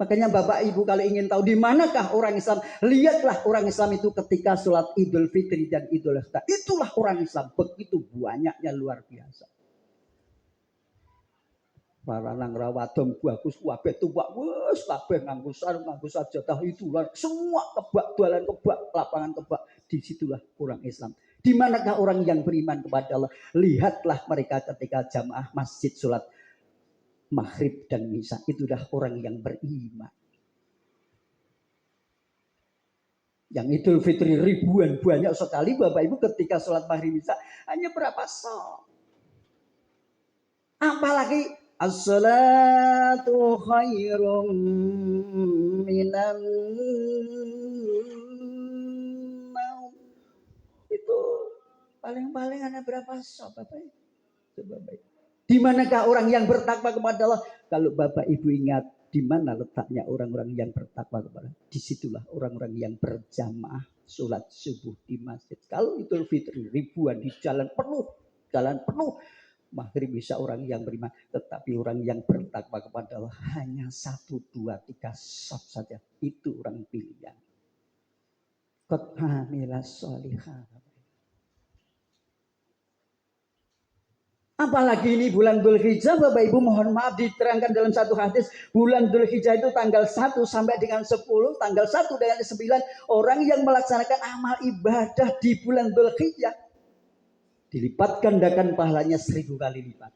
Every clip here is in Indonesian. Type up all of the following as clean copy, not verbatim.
Makanya Bapak Ibu kalau ingin tahu di manakah orang Islam, lihatlah orang Islam itu ketika sholat Idul Fitri dan Idul Adha. Itulah orang Islam, begitu banyaknya, luar biasa. Para nang rawadom bagus kabeh tuwak wis kabeh nganggo sarung nganggo sajadah itu semua kebak jualan kebak lapangan kebak, disitulah orang Islam. Di manakah orang yang beriman kepada Allah? Lihatlah mereka ketika jamaah masjid sholat maghrib dan isya, itulah orang yang beriman. Yang Idul Fitri ribuan banyak sekali Bapak Ibu ketika sholat maghrib isya hanya berapa sok. Apalagi as-salatu khairum minan naum. Itu paling-paling ada berapa sok Bapak Ibu? Coba Bapak Ibu. Di manakah orang yang bertakwa kepada Allah? Kalau Bapak Ibu ingat di mana letaknya orang-orang yang bertakwa kepada Allah? Disitulah orang-orang yang berjamaah sholat subuh di masjid. Kalau Idul Fitri ribuan di jalan penuh, maghrib bisa orang yang beriman, tetapi orang yang bertakwa kepada Allah hanya 1, 2, 3 saf saja. Itu orang pilihan. Qad hamilas sholihah. Apalagi ini bulan Dzulhijjah, Bapak Ibu mohon maaf diterangkan dalam satu hadis, bulan Dzulhijjah itu tanggal 1 sampai dengan 10, tanggal 1 dengan 9, orang yang melaksanakan amal ibadah di bulan Dzulhijjah dilipat gandakan pahalanya 1000 kali lipat.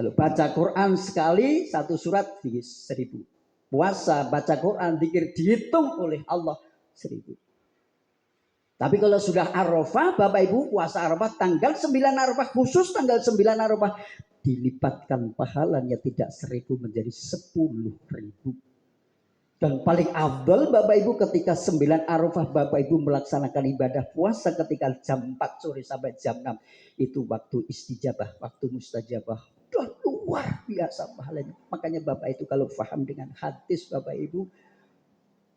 Kalau baca Quran sekali, satu surat 1000. Puasa, baca Quran, zikir dihitung oleh Allah 1000. Tapi kalau sudah Arafah, Bapak Ibu puasa Arafah tanggal 9 Arafah, khusus tanggal 9 Arafah, dilipatkan pahalanya tidak 1000 menjadi 10.000. Dan paling afdal Bapak Ibu ketika 9 Arafah Bapak Ibu melaksanakan ibadah puasa ketika jam 4 sore sampai jam 6. Itu waktu istijabah, waktu mustajabah. Luar biasa pahalanya. Makanya Bapak itu kalau paham dengan hadis Bapak Ibu,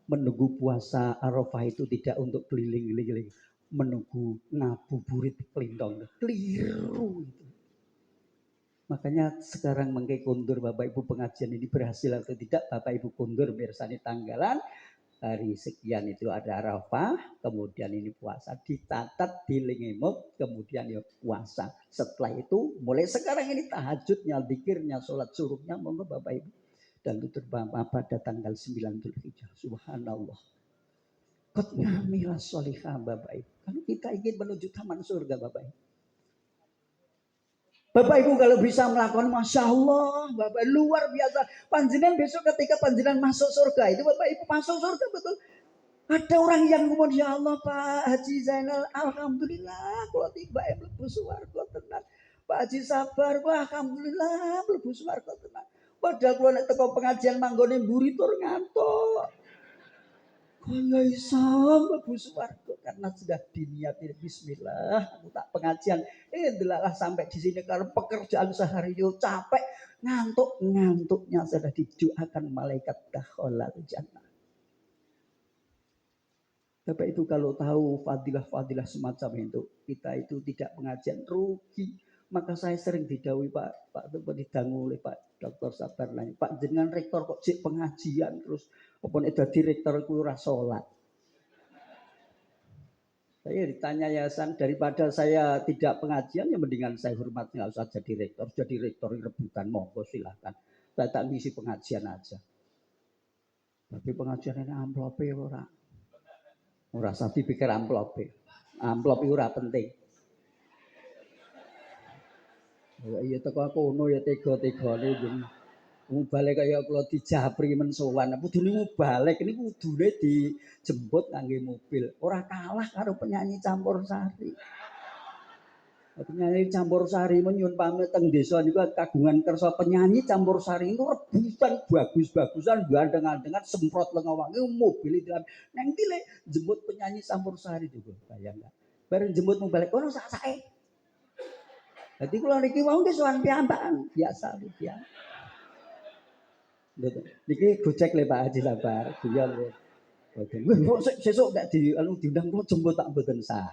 menunggu puasa Arafah itu tidak untuk keliling-keliling, menunggu ngabuburit pelintong. Keliru itu. Makanya sekarang mengke kundur Bapak Ibu pengajian ini berhasil atau tidak, Bapak Ibu kundur bersani tanggalan hari sekian itu ada Arafah, kemudian ini puasa dicatat di lingimut, kemudian ya puasa. Setelah itu mulai sekarang ini tahajudnya, zikirnya, sholat suruhnya monggo Bapak Ibu, dan itu pada tanggal 9 Dzulhijjah. Subhanallah. Qad namilas sholihah Bapak Ibu. Kalau kita ingin menuju taman surga Bapak Ibu, Bapak Ibu kalau bisa melakukan, Masya Allah, Bapak luar biasa. Panjenengan besok ketika panjenengan masuk surga itu, Bapak Ibu masuk surga betul. Ada orang yang kemudian, ya Allah Pak Haji Zainal, alhamdulillah, kalau tiba mlebu swarga tenang. Pak Haji sabar, Pak, alhamdulillah mlebu swarga tenang. Padahal kalau nek teko pengajian manggone mburi tur ngantuk. Kalau isam mlebu swarga karena sudah diniatin bismillah, aku tak pengajian. Delalah sampai di sini karena pekerjaan sehari yo capek, ngantuknya sudah didoakan malaikat dakhalal jannah. Bapak Ibu kalau tahu fadilah-fadilah semacam itu, kita itu tidak pengajian rugi. Maka saya sering didhawuhi Pak didangu oleh Pak Dr. Sabar nanya, Pak jenengan rektor kok cek pengajian terus apa nek dadi rektor iku ora salat. Saya ditanya yayasan, daripada saya tidak pengajian ya mendingan saya hormat, nggak usah jadi rektor. Jadi rektor rebutan monggo silahkan. Saya tak ngisi pengajian aja. Tapi pengajian ini amplope ora. Ora usah dipikir amplope. Amplop itu ora penting. Ya teko kono ya tega-tegane jeneng. Balik kaya kula dijabri men sowan. Kudune balik ini kudune dijemput ngangge mobil. Ora kalah karo penyanyi campursari. Penyanyi campursari menyun pamit teng desa niku kagungan kersa penyanyi campursari itu rebutan bagus-bagusan gandeng-gandengan semprot lengawange mobil itu. Nang tile jemput penyanyi campursari juga bayang enggak. Bareng jemput mau balik kono sak-sake. Dadi kula niki wau nggih sowan piyambakan biasa ya. Niki gojek le Pak Haji Sabar, guyon le. Wah, sesuk ndak diundang kula jemput tak mboten sah.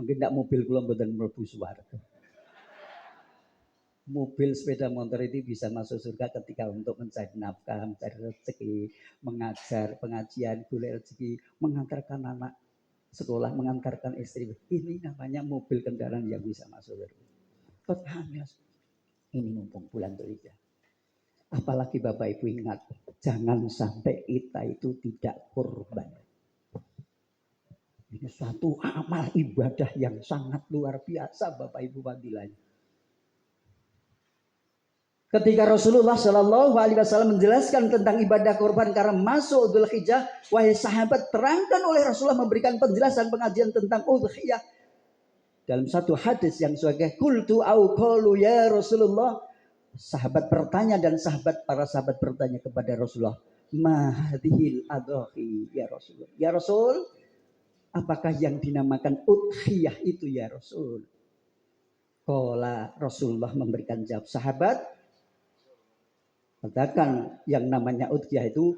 Mungkin ndak mobil kula mboten mlebu swarga. mobil sepeda motor itu bisa masuk surga ketika untuk mencari nafkah, mencari rezeki, mengajar, pengajian, golek rezeki, mengantarkan anak sekolah, mengantarkan istri. Ini namanya mobil kendaraan yang bisa masuk surga. Pertanyaan, ini mumpung bulan Dzulhijjah. Apalagi Bapak Ibu ingat, jangan sampai kita itu tidak korban. Ini suatu amal ibadah yang sangat luar biasa Bapak Ibu fadilahnya. Ketika Rasulullah Shallallahu Alaihi Wasallam menjelaskan tentang ibadah korban karena masuk Dzulhijjah, wahai sahabat, terangkan oleh Rasulullah memberikan penjelasan pengajian tentang udhiyah. Dalam satu hadis yang sebagai kultu au qalu ya Rasulullah, sahabat bertanya dan para sahabat bertanya kepada Rasulullah, ma hadhil adhahi ya Rasulullah. Ya Rasul, apakah yang dinamakan udhiyah itu ya Rasul? Qala Rasulullah memberikan jawab, sahabat, katakan yang namanya udhiyah itu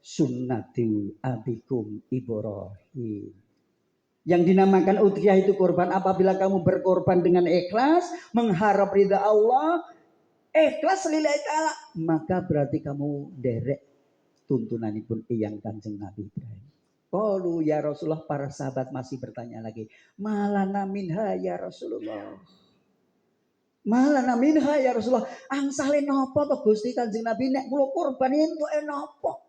sunnatu abikum Ibrahim. Yang dinamakan udhiyah itu korban apabila kamu berkorban dengan ikhlas, mengharap ridha Allah, ikhlas lillahi ta'ala, maka berarti kamu derek tuntunanipun iyang Kanjeng Nabi Ibrahim. Qalu ya Rasulullah, para sahabat masih bertanya lagi, malana minha ya Rasulullah. Malana minha ya Rasulullah. Angsale napa to Gusti Kanjeng Nabi nek kula korban entuke napa?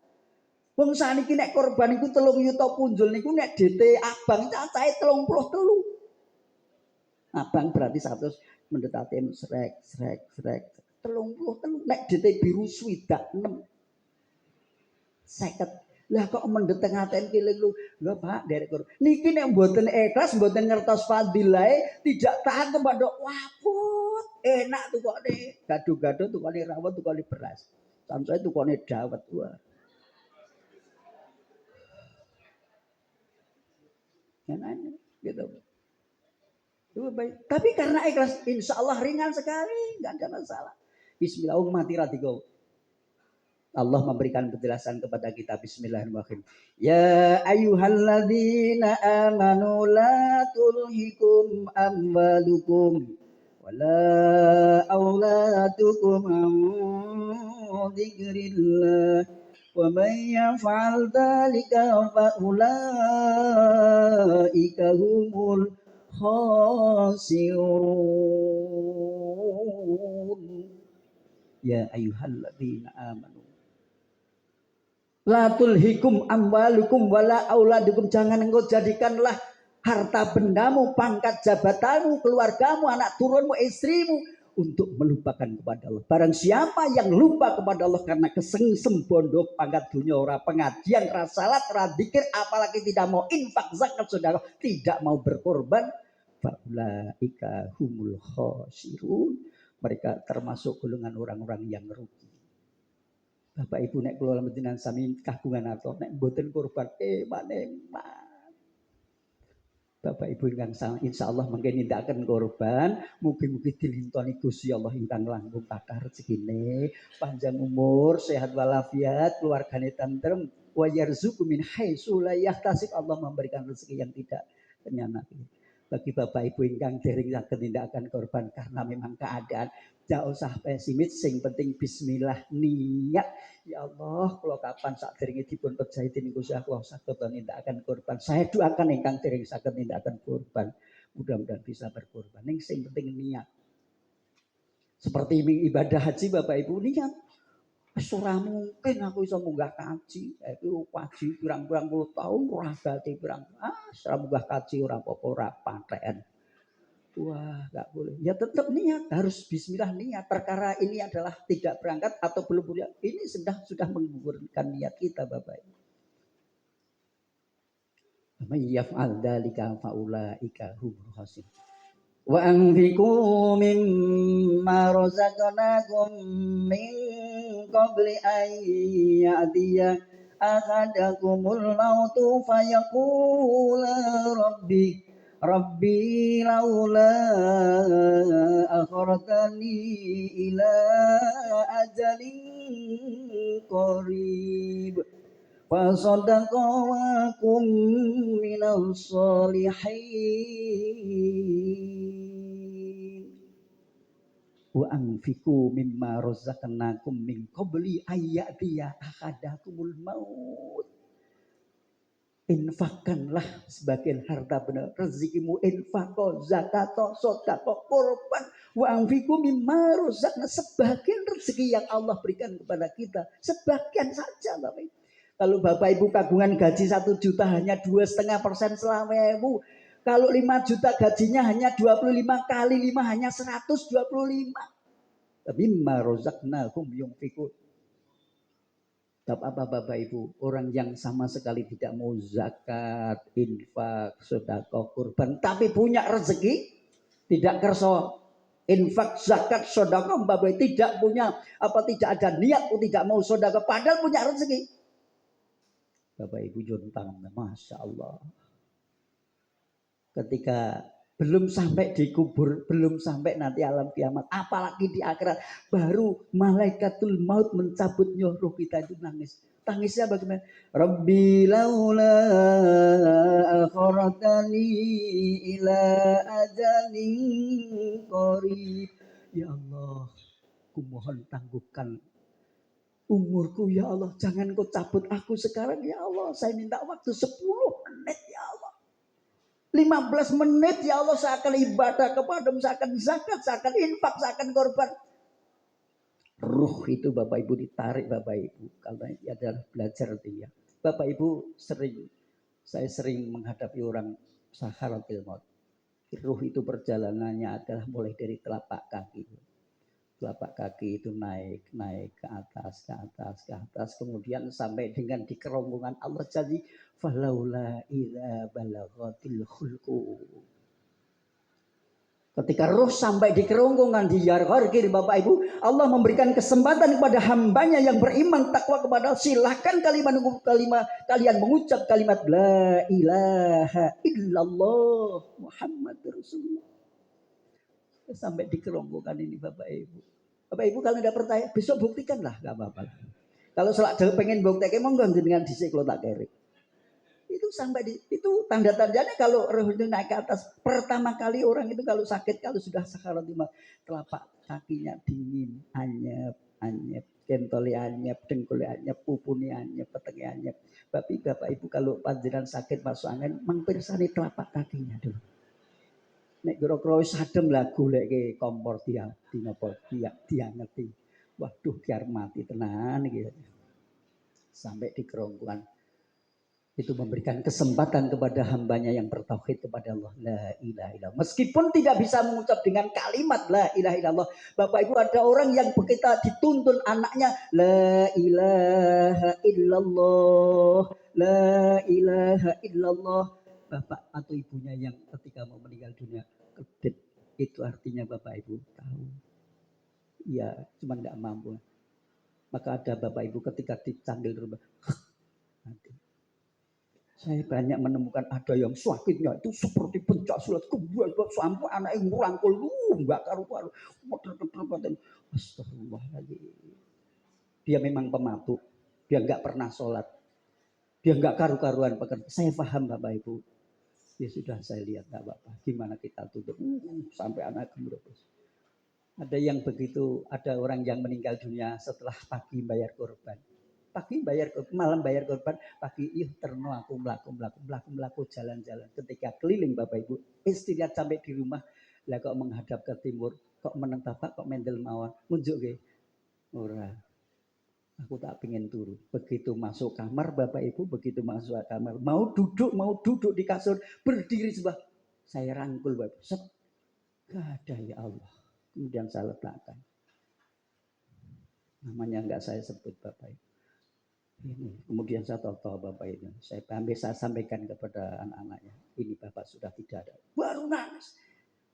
Wong saniki nek korban iku 3 yuta punjul niku nek DT abang cacahe 33. Abang berarti 100 mendet ATM srek 33. Nek DT biru swidak 6 50. Lah kok mendet teng ATM ki lho Pak derek korban. Niki nek mboten ikhlas, mboten ngertos fadilahe, tidak tahan kepada waput. Enak tukone gado-gado, tukone rawon, tukone beras. Sampai tukone dawet. Wah. Nanya, gitu. Tapi karena ikhlas, insya Allah ringan sekali, nggak ada masalah. Bismillah, mati radiko. Allah memberikan penjelasan kepada kita. Bismillahirrahmanirrahim. Ya ayyuhalladzina amanu la tulhikum amwalukum wala auladukum an dzikrillah. وَمَنْ يَفْعَلْ ذَلِكَ فَأُولَئِكَ هُمُ الْخَاسِرُونَ يَا أَيُّهَا الَّذِينَ آمَنُوا لَا تُلْهِكُمْ أَمْوَالُكُمْ وَلَا أَوْلَادُكُمْ. Jangan engkau jadikanlah harta bendamu, pangkat jabatanmu, keluargamu, anak turunmu, istrimu untuk melupakan kepada Allah. Barang siapa yang lupa kepada Allah karena kesengsem bondo pangkat dunia, ora pengajian, ora salat, ora dzikir, apalagi tidak mau infak zakat sedekah, tidak mau berkorban, faulaika humul khasirun. Mereka termasuk golongan orang-orang yang rugi. Bapak Ibu nek kula panjenengan sami kagungan atau nek mboten korban maneman. Bapak Ibu ingkang insyaallah mangke nindakaken korban, mugi-mugi dilintoni Gusti Allah ingkang langkung kathah rezekine, panjang umur, sehat walafiat, keluargane tentrem, wa yarzuqu min haitsu la yahtasib. Allah memberikan rezeki yang tidak ternyata. Bagi Bapak Ibu ingkang dereng saged nindakaken korban karena memang keadaan, jangan usah pesimis, sing penting bismillah, niat. Ya Allah, kalau kapan sak derenge dipun percaya dening Gusti Allah saged nindakaken korban. Saya doakan ingkang dereng saged nindakaken korban, mudah-mudahan bisa berkorban. Ning sing penting niat. Seperti ibadah haji Bapak Ibu, niat. Ora mungkin aku iso munggah kaji. Iku kaji pirang-pirang puluh tahun ora gati pirang. Ora munggah kaji ora apa-apa, ora paten. Wah, nggak boleh. Ya tetap niat, harus bismillah niat. Perkara ini adalah tidak berangkat atau belum berangkat. Ini sudah menggugurkan niat kita, Bapak Ibu. May yaf'al dzalika faulaika humul khasirun. Wa anfiqu mimma razaqnakum min qabli an ya'tiya ahadakumul mautu fayaqula Rabbi laula akhartani ila ajalin qarib fasaddaqa wa kum minas solihin. wa anfiqu mimma razaqnakum min qabli ayyatiya ahadakumul maut. Infakkanlah sebagian harta benar rezekimu, infaqo, zakato, sodako, korban, wa anfiqu mimma razaqna, sebagian rezeki yang Allah berikan kepada kita, sebagian saja. Tapi kalau Bapak Ibu kagungan gaji 1 juta hanya 2,5% selawewu. Kalau 5 juta gajinya hanya 25 kali 5 hanya 125. Tapi mimma razaqnahum yunfiqun. Apa Bapak Ibu, orang yang sama sekali tidak mau zakat, infak, sedekah, kurban, tapi punya rezeki, tidak kerso infak, zakat, sedekah, Bapak Ibu tidak punya tidak ada niat, tidak mau sedekah, padahal punya rezeki. Bapak Ibu jontang, masya Allah. Ketika belum sampai dikubur, belum sampai nanti alam kiamat, apalagi di akhirat, baru malaikatul maut mencabut roh kita itu nangis. Tangisnya bagaimana? Rabbi laula akhiratani ila ajalin qarib. Ya Allah, ku mohon tangguhkan umurku ya Allah. Jangan kau cabut aku sekarang ya Allah. Saya minta waktu 10 menit ya Allah. 15 menit ya Allah, saya akan ibadah kepadamu, saya akan zakat, saya akan infak, saya akan korban. Ruh itu Bapak Ibu ditarik Bapak Ibu, karena ini adalah belajar dia. Bapak Ibu saya sering menghadapi orang sakaratul maut. Ruh itu perjalanannya adalah mulai dari telapak kaki. Telapak kaki itu naik ke atas, kemudian sampai dengan di kerongkongan Allah. Jadi falaula idza balaghatil khulqu. Ketika roh sampai di kerongkongan di yarghir Bapak Ibu, Allah memberikan kesempatan kepada hambanya yang beriman takwa kepada Allah. Silahkan kalian mengucap kalimat la ilaha illallah Muhammad Rasulullah. Sampai di kerongkongan ini Bapak Ibu. Bapak Ibu kalau tidak percaya besok buktikanlah, nggak apa-apa. Kalau selak pengen buktikan monggo dengan dhisik kalau tak keri. Itu sampai itu tanda-tandanya kalau roh itu naik ke atas. Pertama kali orang itu kalau sakit, kalau sudah sakaratul maut, telapak kakinya dingin, anyep, kentole anyep, dengkule anyep, pupune anyep, petenge anyep. Tapi Bapak Ibu kalau panjenengan sakit masuk angin, mengpirsani telapak kakinya dulu. Nek kira-kira wis adem lah goleke kompor dia ngerti. Waduh biar mati tenan iki. Sampai di kerongkongan itu memberikan kesempatan kepada hambanya yang bertauhid kepada Allah, la ilaha illallah. Meskipun tidak bisa mengucap dengan kalimat la ilaha illallah. Bapak Ibu ada orang yang kita dituntun anaknya la ilaha illallah, la ilaha illallah. Bapak atau ibunya yang ketika mau meninggal dunia kedip, itu artinya Bapak Ibu tahu. Ya, cuma nggak mampu. Maka ada Bapak Ibu ketika dicanggil rumah, nanti. Saya banyak menemukan ada yang sakitnya itu seperti pencak silat kebal sampai anak yang merangkul nggak karu-karu. Astagfirullahaladzim. Dia memang pemabuk, dia nggak pernah sholat, dia nggak karu-karuan pekerja. Saya paham Bapak Ibu. Ya sudah saya lihat nggak apa-apa. Gimana kita tutup sampai anak gemerus. Ada yang begitu, ada orang yang meninggal dunia setelah pagi bayar korban. Pagi bayar korban, malam bayar korban, pagi terno aku melaku jalan-jalan. Ketika keliling Bapak Ibu, istirahat sampai di rumah, lah kok menghadap ke timur, kok meneng bapak, kok mendel mawon, munjuk ke. Ora. Aku tak pengen turu. Begitu masuk kamar Bapak Ibu, begitu masuk kamar, mau duduk di kasur, berdiri sebab saya rangkul Bapak. Set. Gak ada ya Allah. Kemudian saya letakkan. Namanya enggak saya sebut Bapak Ibu. Ini. Kemudian saya tahu Bapak Ibu. Saya sampaikan kepada anak-anaknya. Ini Bapak sudah tidak ada. Baru nangis.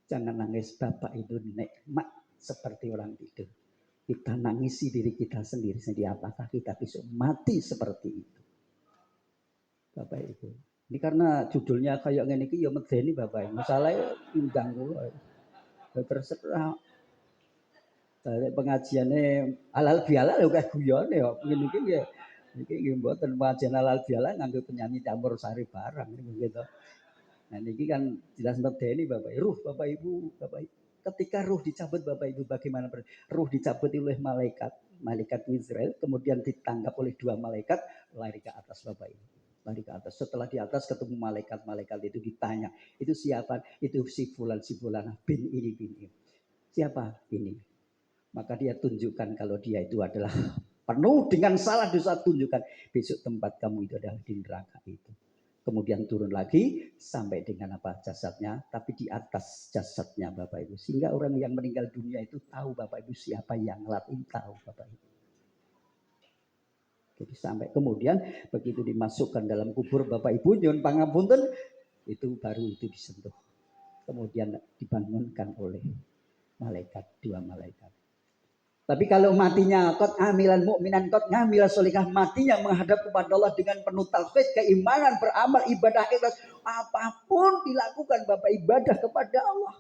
Jangan nangis Bapak itu nikmat seperti orang tidur. Kita nangisi diri kita sendiri. Apakah kita besok mati seperti itu? Bapak Ibu. Ini karena judulnya kayak gini ya medeni Bapak Ibu. Masalahnya mengganggu. Terserah. Dari pengajiannya halal bihalal ya kayak guyon ya. Begini ya. Ini mboten pengajian halal bihalal nganggo penyanyi campur sari barang gitu. Nah ini kan jelas medeni Bapak Ibu. Ruh Bapak Ibu. Ketika ruh dicabut Bapak Ibu bagaimana? Ruh dicabut oleh malaikat Israel, kemudian ditangkap oleh dua malaikat, lari ke atas Bapak Ibu. Lari ke atas. Setelah di atas ketemu malaikat itu ditanya, itu siapa? Itu si fulan bin ini. Siapa ini? Maka dia tunjukkan kalau dia itu adalah penuh dengan salah dosa, tunjukkan besok tempat kamu itu adalah di neraka itu. Kemudian turun lagi sampai dengan jasadnya, tapi di atas jasadnya Bapak Ibu. Sehingga orang yang meninggal dunia itu tahu Bapak Ibu siapa yang ngelakuin, tahu Bapak Ibu. Jadi sampai kemudian begitu dimasukkan dalam kubur Bapak Ibu nyun pangapunten, itu baru itu disentuh. Kemudian dibangunkan oleh dua malaikat. Tapi kalau matinya kot ngamilan mukminan kot ngamilan solikah, matinya menghadap kepada Allah dengan penuh tauhid, keimanan, beramal, ibadah ikhlas, apapun dilakukan Bapak ibadah kepada Allah.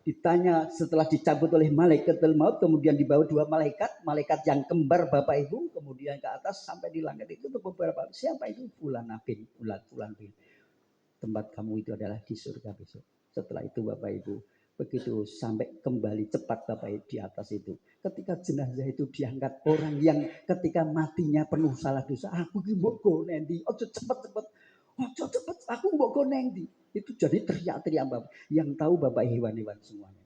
Ditanya setelah dicabut oleh malaikatul maut, kemudian dibawa dua malaikat yang kembar Bapak Ibu, kemudian ke atas sampai di langit itu beberapa, siapa itu? Fulan bin. Tempat kamu itu adalah di surga besok. Setelah itu Bapak Ibu, begitu sampai kembali cepat Bapak Ibu di atas itu. Ketika jenazah itu diangkat, orang yang ketika matinya penuh salah dosa, aku ki mbok go nendi, ojo cepet, aku mbok go nendi. Itu jadi teriak-teriak Bapak. Yang tahu Bapak hewan-hewan semuanya.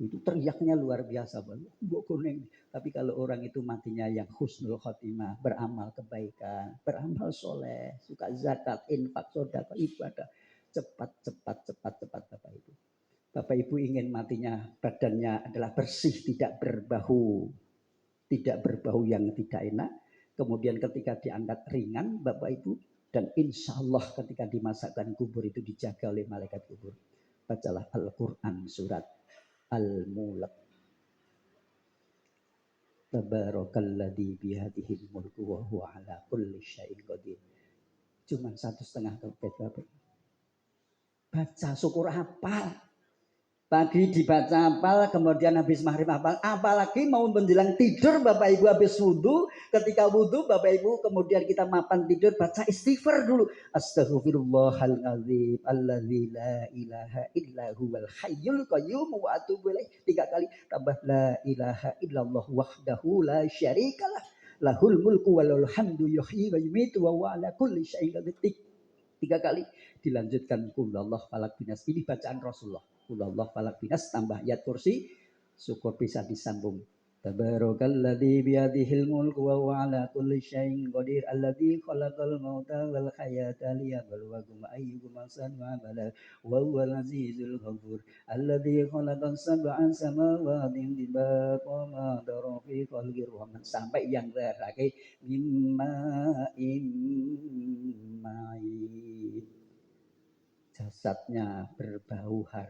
Itu teriaknya luar biasa Bapak. Mbok go nendi. Tapi kalau orang itu matinya yang husnul khotimah, beramal kebaikan, beramal soleh, suka zakat, infak, sedekah, ibadah, cepat Bapak Ibu. Bapak Ibu ingin matinya badannya adalah bersih, tidak berbau yang tidak enak. Kemudian ketika diangkat ringan Bapak Ibu, dan insya Allah ketika dimasakkan kubur itu dijaga oleh malaikat kubur. Bacalah Al-Quran surat Al-Mulk. Tabarakalladzi biyadihil mulku wa huwa ala kulli syai'in qadir. Cuman 1,5 topet Bapak. Baca syukur hafal. Pagi dibaca hafal, kemudian habis maghrib hafal. Apalagi mau menjelang tidur Bapak Ibu habis wudhu. Ketika wudhu Bapak Ibu kemudian kita mapan tidur baca istighfar dulu. Astaghfirullahaladzim alladzi la ilaha illa huwal hayyul qayyum wa atubu ilaih. 3 kali tambah la ilaha illallah wahdahu la syarikalah lahul mulku walul hamdu yuhyi wa yumitu wa huwa ala kulli syai'in qadir. 3 kali dilanjutkan kullallah falak binas. Ini bacaan Rasulullah. Kullallah falak binas tambah ayat kursi, syukur bisa disambung. Tabarakalladzi biyadihil mulku wa huwa ala kulli syai'in qadir alladzi khalaqal mauta wal hayata liyabluwakum ayyukum ahsanu amala wa huwal azizul ghafur alladzi khalaqas sab'a samawati tibaqa ma dara fi khalqir rahman sampai yang terakhir mimma jasadnya berbau harum.